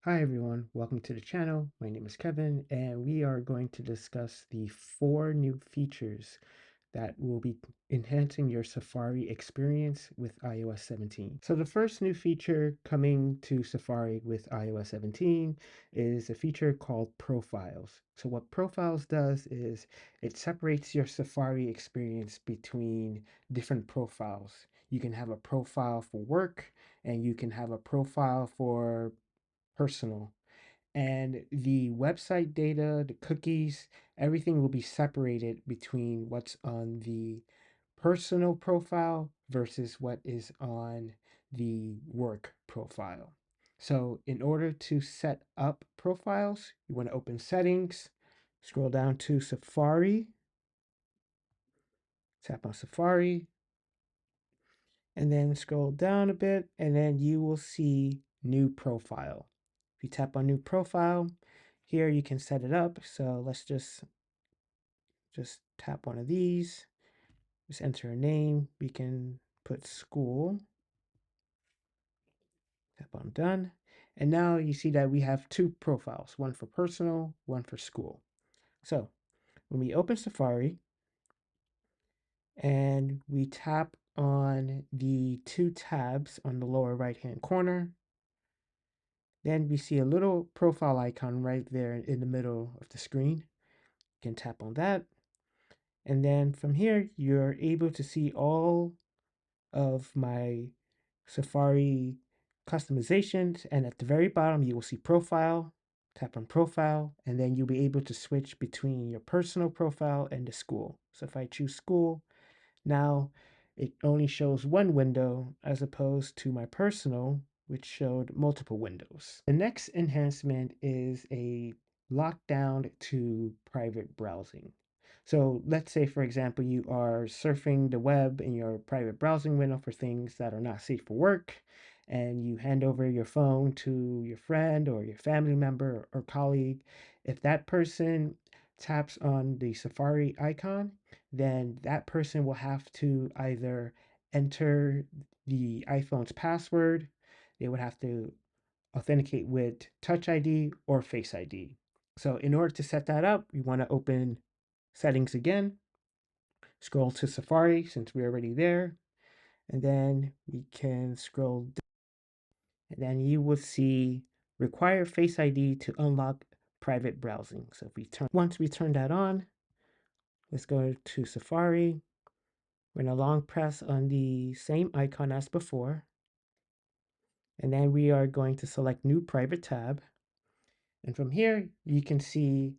Hi everyone, welcome to the channel. My name is Kevin and we are going to discuss the 4 new features that will be enhancing your Safari experience with iOS 17. So the first new feature coming to Safari with iOS 17 is a feature called Profiles. So what Profiles does is it separates your Safari experience between different profiles. You can have a profile for work and you can have a profile for personal. And the website data, the cookies, everything will be separated between what's on the personal profile versus what is on the work profile. So in order to set up profiles, you want to open settings, scroll down to Safari, tap on Safari, and then scroll down a bit, and then you will see new profile. If you tap on new profile, here you can set it up. So let's just tap one of these, just enter a name. We can put school, tap on done. And now you see that we have 2 profiles, one for personal, one for school. So when we open Safari and we tap on the 2 tabs on the lower right hand corner, then we see a little profile icon right there in the middle of the screen. You can tap on that. And then from here, you're able to see all of my Safari customizations. And at the very bottom, you will see profile. Tap on profile, and then you'll be able to switch between your personal profile and the school. So if I choose school, now it only shows one window as opposed to my personal, which showed multiple windows. The next enhancement is a lockdown to private browsing. So let's say, for example, you are surfing the web in your private browsing window for things that are not safe for work, and you hand over your phone to your friend or your family member or colleague. If that person taps on the Safari icon, then that person will have to either enter the iPhone's password, they would have to authenticate with Touch ID or Face ID. So in order to set that up, you want to open settings again, scroll to Safari since we're already there, and then we can scroll down, and then you will see require Face ID to unlock private browsing. So if we once we turn that on, let's go to Safari. We're going to long press on the same icon as before, and then we are going to select new private tab. And from here, you can see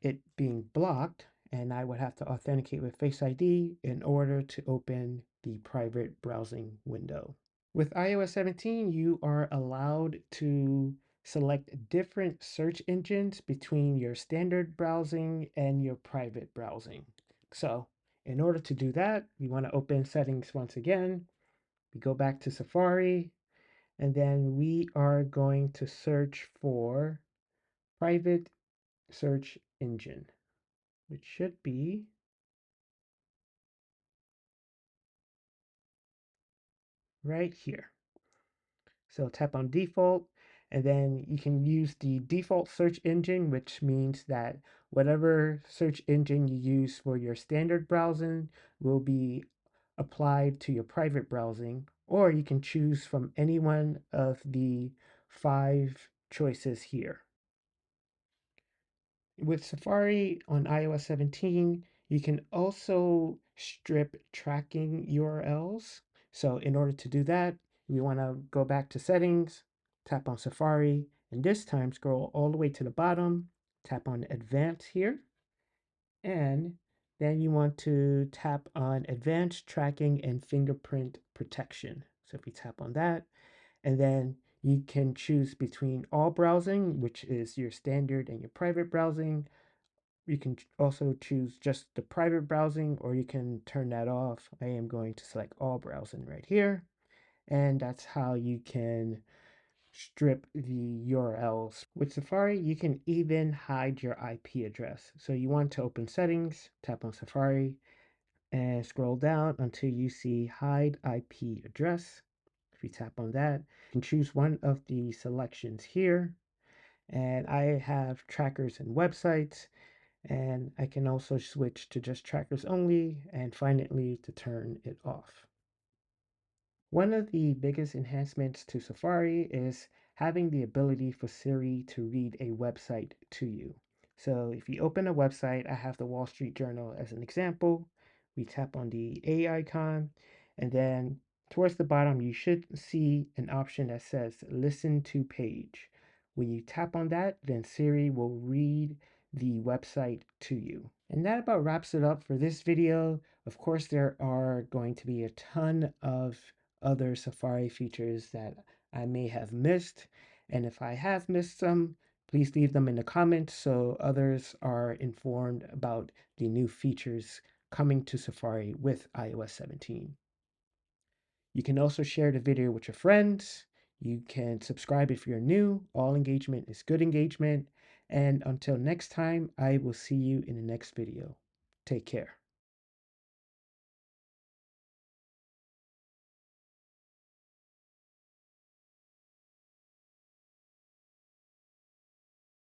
it being blocked, and I would have to authenticate with Face ID in order to open the private browsing window. With iOS 17, you are allowed to select different search engines between your standard browsing and your private browsing. So in order to do that, we want to open settings once again. We go back to Safari, and then we are going to search for private search engine, which should be right here. So tap on default, and then you can use the default search engine, which means that whatever search engine you use for your standard browsing will be applied to your private browsing, or you can choose from any one of the 5 choices here. With Safari on iOS 17, you can also strip tracking URLs. So in order to do that, we want to go back to settings, tap on Safari, and this time scroll all the way to the bottom, tap on Advanced here, and then you want to tap on Advanced Tracking and Fingerprint Protection. So if we tap on that, and then you can choose between all browsing, which is your standard and your private browsing. You can also choose just the private browsing, or you can turn that off. I am going to select all browsing right here. And that's how you can strip the URLs. With Safari, you can even hide your IP address. So you want to open settings, tap on Safari, and scroll down until you see hide IP address. If you tap on that, you can choose one of the selections here. And I have trackers and websites, and I can also switch to just trackers only and finally to turn it off. One of the biggest enhancements to Safari is having the ability for Siri to read a website to you. So if you open a website, I have the Wall Street Journal as an example. We tap on the A icon, and then towards the bottom, you should see an option that says Listen to Page. When you tap on that, then Siri will read the website to you. And that about wraps it up for this video. Of course, there are going to be a ton of other Safari features that I may have missed. And if I have missed some, please leave them in the comments so others are informed about the new features coming to Safari with iOS 17. You can also share the video with your friends. You can subscribe if you're new. All engagement is good engagement. And until next time, I will see you in the next video. Take care.